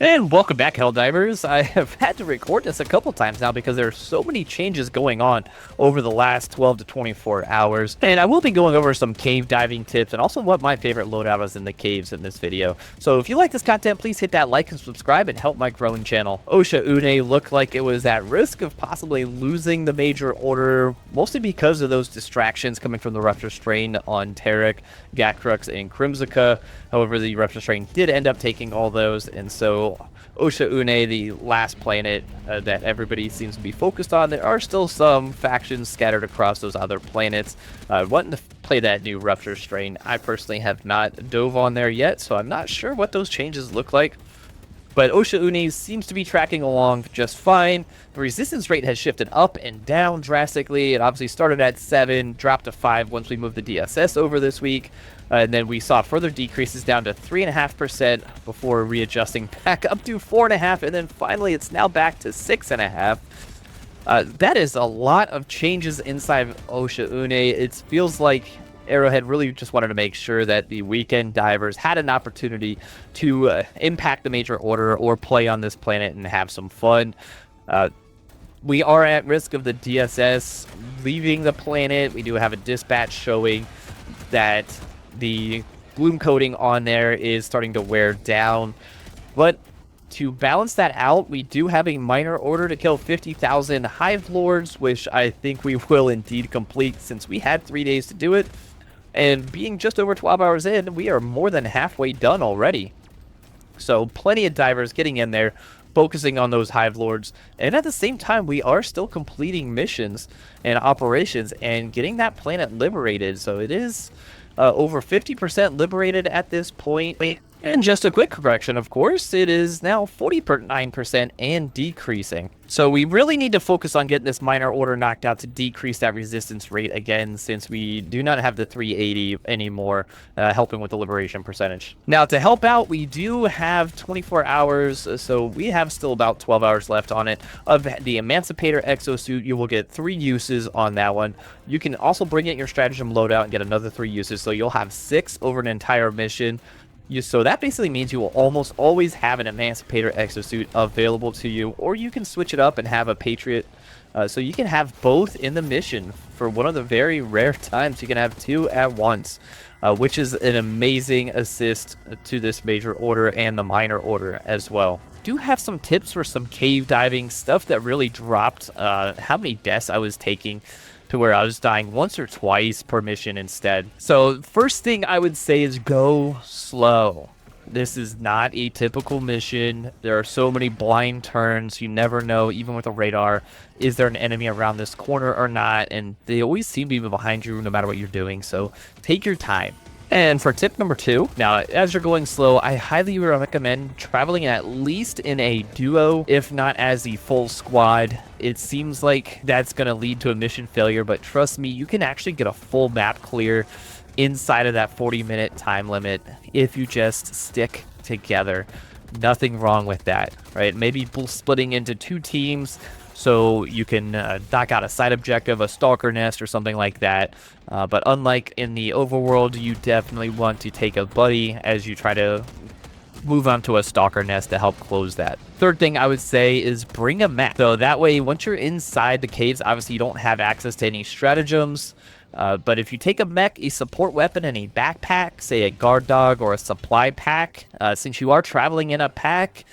And welcome back, Helldivers. I have had to record this a couple times now because there are so many changes going on over the last 12 to 24 hours. And I will be going over some cave diving tips and also what my favorite loadout is in the caves in this video. So if you like this content, please hit that like and subscribe and help my growing channel. Oshaune looked like it was at risk of possibly losing the major order, mostly because of those distractions coming from the Rupture Strain on Tarek, Gakrux, and Crimsica. However, the Rupture Strain did end up taking all those, and so Oshaune, the last planet that everybody seems to be focused on, there are still some factions scattered across those other planets wanting to play that new Rupture Strain. I personally have not dove on there yet, so I'm not sure what those changes look like. But Oshaune seems to be tracking along just fine. The resistance rate has shifted up and down drastically. It obviously started at 7, dropped to 5 once we moved the DSS over this week. And then we saw further decreases down to 3.5% before readjusting back up to 4.5%. And then finally, it's now back to 6.5%. That is a lot of changes inside Oshaune. It feels like Arrowhead really just wanted to make sure that the weekend divers had an opportunity to impact the major order or play on this planet and have some fun. We are at risk of the DSS leaving the planet. We do have a dispatch showing that the bloom coating on there is starting to wear down. But to balance that out, we do have a minor order to kill 50,000 Hive Lords, which I think we will indeed complete since we had 3 days to do it. And being just over 12 hours in, we are more than halfway done already. So plenty of divers getting in there, focusing on those Hive Lords. And at the same time, we are still completing missions and operations and getting that planet liberated. So it is over 50% liberated at this point. And just a quick correction, of course, it is now 49% and decreasing. So we really need to focus on getting this minor order knocked out to decrease that resistance rate again, since we do not have the 380 anymore, helping with the liberation percentage. Now, to help out, we do have 24 hours, so we have still about 12 hours left on it, of the Emancipator Exosuit. You will get 3 uses on that one. You can also bring it in your Stratagem Loadout and get another 3 uses, so you'll have 6 over an entire mission. So that basically means you will almost always have an Emancipator Exosuit available to you, or you can switch it up and have a Patriot. So you can have both in the mission for one of the very rare times you can have 2 at once, which is an amazing assist to this major order and the minor order as well. Do have some tips for some cave diving stuff that really dropped how many deaths I was taking, to where I was dying once or twice per mission instead. So first thing I would say is go slow. This is not a typical mission. There are so many blind turns. You never know, even with a radar, is there an enemy around this corner or not? And they always seem to be behind you no matter what you're doing. So take your time. And for tip number 2, now as you're going slow, I highly recommend traveling at least in a duo, if not as the full squad. It seems like that's going to lead to a mission failure, but trust me, you can actually get a full map clear inside of that 40-minute time limit if you just stick together. Nothing wrong with that, right? Maybe splitting into 2 teams, so you can knock out a side objective, a stalker nest, or something like that. But unlike in the overworld, you definitely want to take a buddy as you try to move on to a stalker nest to help close that. Third thing I would say is bring a mech. So that way, once you're inside the caves, obviously you don't have access to any stratagems. But if you take a mech, a support weapon, and a backpack, say a guard dog or a supply pack, since you are traveling in a pack,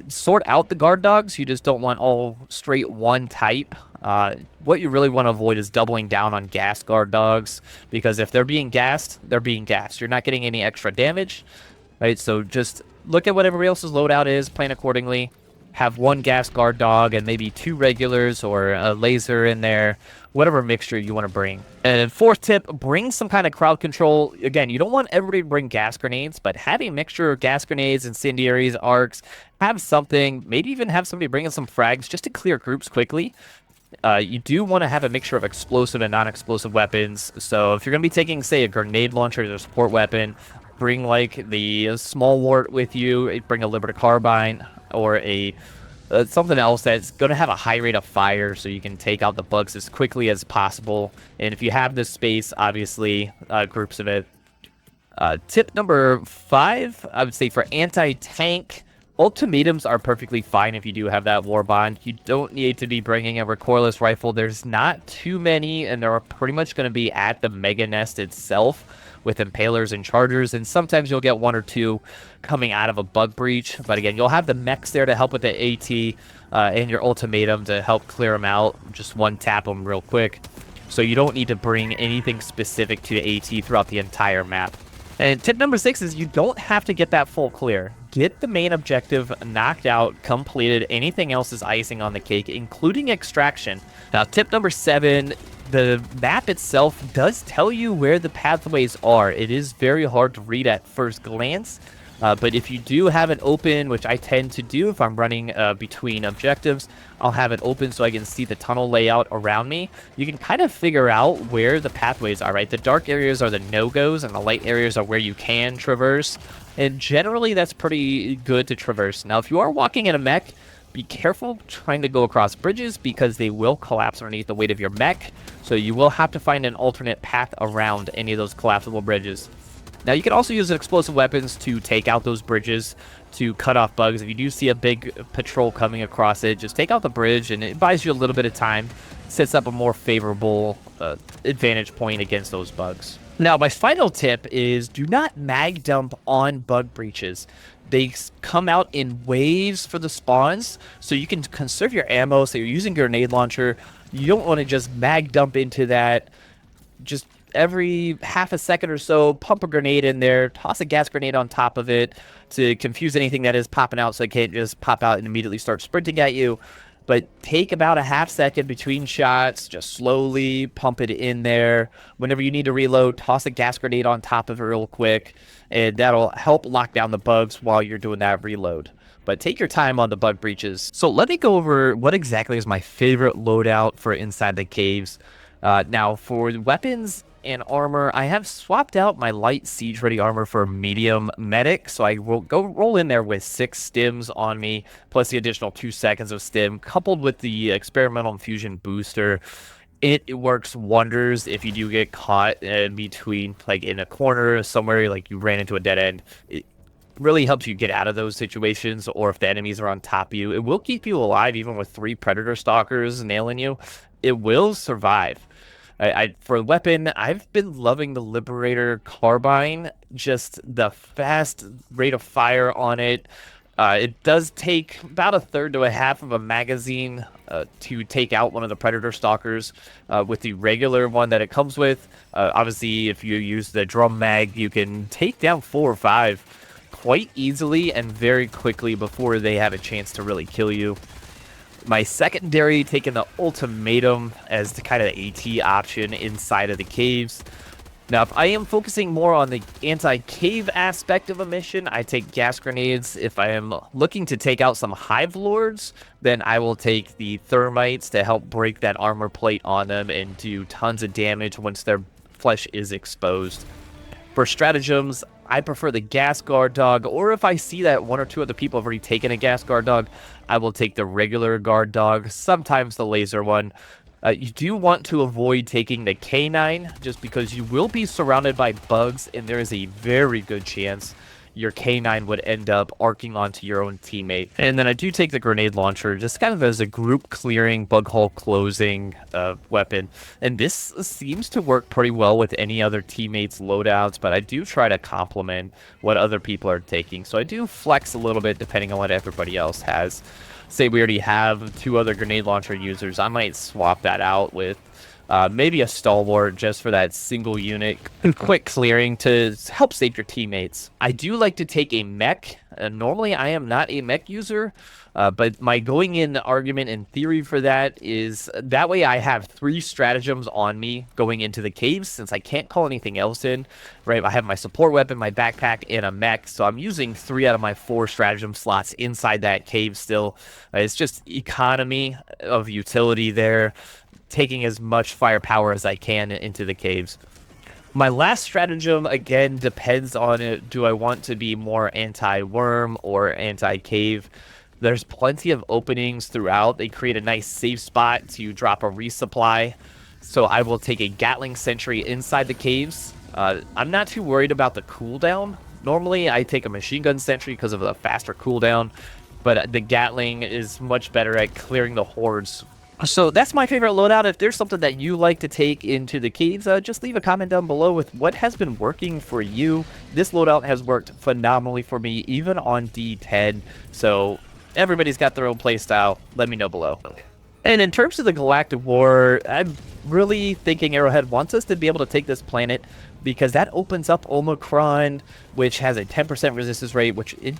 sort out the guard dogs. You just don't want all straight one type. What you really want to avoid is doubling down on gas guard dogs, because if they're being gassed, they're being gassed. You're not getting any extra damage, right? So just look at what everybody else's loadout is, plan accordingly. Have 1 gas guard dog and maybe 2 regulars or a laser in there, whatever mixture you want to bring. And 4th tip, bring some kind of crowd control. Again, you don't want everybody to bring gas grenades, but have a mixture of gas grenades, incendiaries, arcs. Have something, maybe even have somebody bring in some frags just to clear groups quickly. You do want to have a mixture of explosive and non-explosive weapons. So if you're going to be taking, say, a grenade launcher as a support weapon, bring like the small wart with you, bring a Liberty Carbine, or a something else that's going to have a high rate of fire, so you can take out the bugs as quickly as possible. And if you have the space, obviously, groups of it. Tip number 5, I would say for anti-tank Ultimatums are perfectly fine if you do have that war bond. You don't need to be bringing a recoilless rifle. There's not too many, and they're pretty much going to be at the mega nest itself with impalers and chargers, and sometimes you'll get one or two coming out of a bug breach. But again, you'll have the mechs there to help with the AT and your ultimatum to help clear them out. Just one tap them real quick. So you don't need to bring anything specific to the AT throughout the entire map. And tip number 6 is you don't have to get that full clear. Get the main objective knocked out, completed. Anything else is icing on the cake, including extraction. Now, tip number 7, the map itself does tell you where the pathways are. It is very hard to read at first glance. But if you do have it open, which I tend to do if I'm running between objectives, I'll have it open so I can see the tunnel layout around me. You can kind of figure out where the pathways are, right? The dark areas are the no-goes, and the light areas are where you can traverse. And generally, that's pretty good to traverse. Now, if you are walking in a mech, be careful trying to go across bridges because they will collapse underneath the weight of your mech. So you will have to find an alternate path around any of those collapsible bridges. Now, you can also use explosive weapons to take out those bridges, to cut off bugs. If you do see a big patrol coming across it, just take out the bridge, and it buys you a little bit of time, sets up a more favorable advantage point against those bugs. Now, my final tip is do not mag dump on bug breaches. They come out in waves for the spawns, so you can conserve your ammo. So you're using your grenade launcher. You don't want to just mag dump into that. Just every half a second or so, pump a grenade in there, toss a gas grenade on top of it to confuse anything that is popping out so it can't just pop out and immediately start sprinting at you. But take about a half second between shots, just slowly pump it in there. Whenever you need to reload, toss a gas grenade on top of it real quick, and that'll help lock down the bugs while you're doing that reload. But take your time on the bug breaches. So let me go over what exactly is my favorite loadout for inside the caves. Now, for weapons and armor, I have swapped out my light siege ready armor for medium medic, so I will roll in there with 6 stims on me plus the additional 2 seconds of stim coupled with the experimental infusion booster. It works wonders if you do get caught in between, like in a corner somewhere, like you ran into a dead end. It really helps you get out of those situations, or if the enemies are on top of you. It will keep you alive even with 3 predator stalkers nailing you. It will survive. For a weapon, I've been loving the Liberator Carbine, just the fast rate of fire on it. It does take about a third to a half of a magazine to take out one of the Predator Stalkers with the regular one that it comes with. Obviously, if you use the drum mag, you can take down 4 or 5 quite easily and very quickly before they have a chance to really kill you. My secondary, taking the ultimatum as the kind of AT option inside of the caves. Now, if I am focusing more on the anti-cave aspect of a mission, I take gas grenades. If I am looking to take out some hive lords, then I will take the thermites to help break that armor plate on them and do tons of damage once their flesh is exposed. For stratagems, I prefer the gas guard dog, or if I see that 1 or 2 other people have already taken a gas guard dog, I will take the regular guard dog, sometimes the laser one. You do want to avoid taking the K9, just because you will be surrounded by bugs, and there is a very good chance your K9 would end up arcing onto your own teammate. And then I do take the grenade launcher just kind of as a group clearing, bug hole closing weapon. And this seems to work pretty well with any other teammates' loadouts, but I do try to complement what other people are taking. So I do flex a little bit depending on what everybody else has. Say we already have 2 other grenade launcher users, I might swap that out with maybe a stalwart just for that single unit quick clearing to help save your teammates. I do like to take a mech. Normally I am not a mech user, but my going in argument and theory for that is that way I have 3 stratagems on me going into the caves since I can't call anything else in, right? I have my support weapon, my backpack, and a mech, so I'm using 3 out of my 4 stratagem slots inside that cave still. It's just economy of utility there, taking as much firepower as I can into the caves. My last stratagem, again, depends on it. Do I want to be more anti-worm or anti-cave? There's plenty of openings throughout. They create a nice safe spot to drop a resupply. So I will take a Gatling Sentry inside the caves. I'm not too worried about the cooldown Normally, I take a machine gun sentry because of the faster cooldown, but the Gatling is much better at clearing the hordes. So that's my favorite loadout. If there's something that you like to take into the caves, just leave a comment down below with what has been working for you. This loadout has worked phenomenally for me, even on D10. So everybody's got their own playstyle. Let me know below. And in terms of the Galactic War, I'm really thinking Arrowhead wants us to be able to take this planet because that opens up Omicron, which has a 10% resistance rate, which it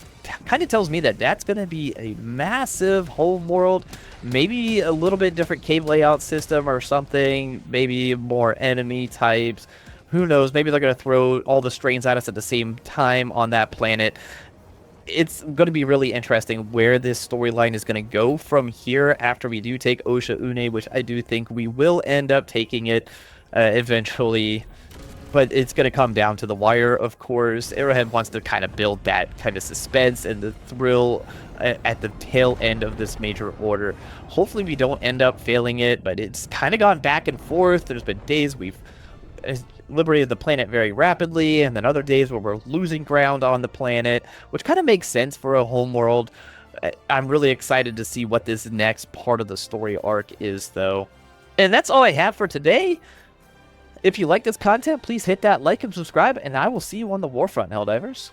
kind of tells me that that's going to be a massive home world, maybe a little bit different cave layout system or something, maybe more enemy types. Who knows? Maybe they're going to throw all the strains at us at the same time on that planet. It's going to be really interesting where this storyline is going to go from here after we do take Oshaune, which I do think we will end up taking it eventually. But it's going to come down to the wire, of course. Arrowhead wants to kind of build that kind of suspense and the thrill at the tail end of this major order. Hopefully we don't end up failing it, but it's kind of gone back and forth. There's been days we've liberated the planet very rapidly, and then other days where we're losing ground on the planet, which kind of makes sense for a homeworld. I'm really excited to see what this next part of the story arc is, though. And that's all I have for today. If you like this content, please hit that like and subscribe, and I will see you on the Warfront, Helldivers.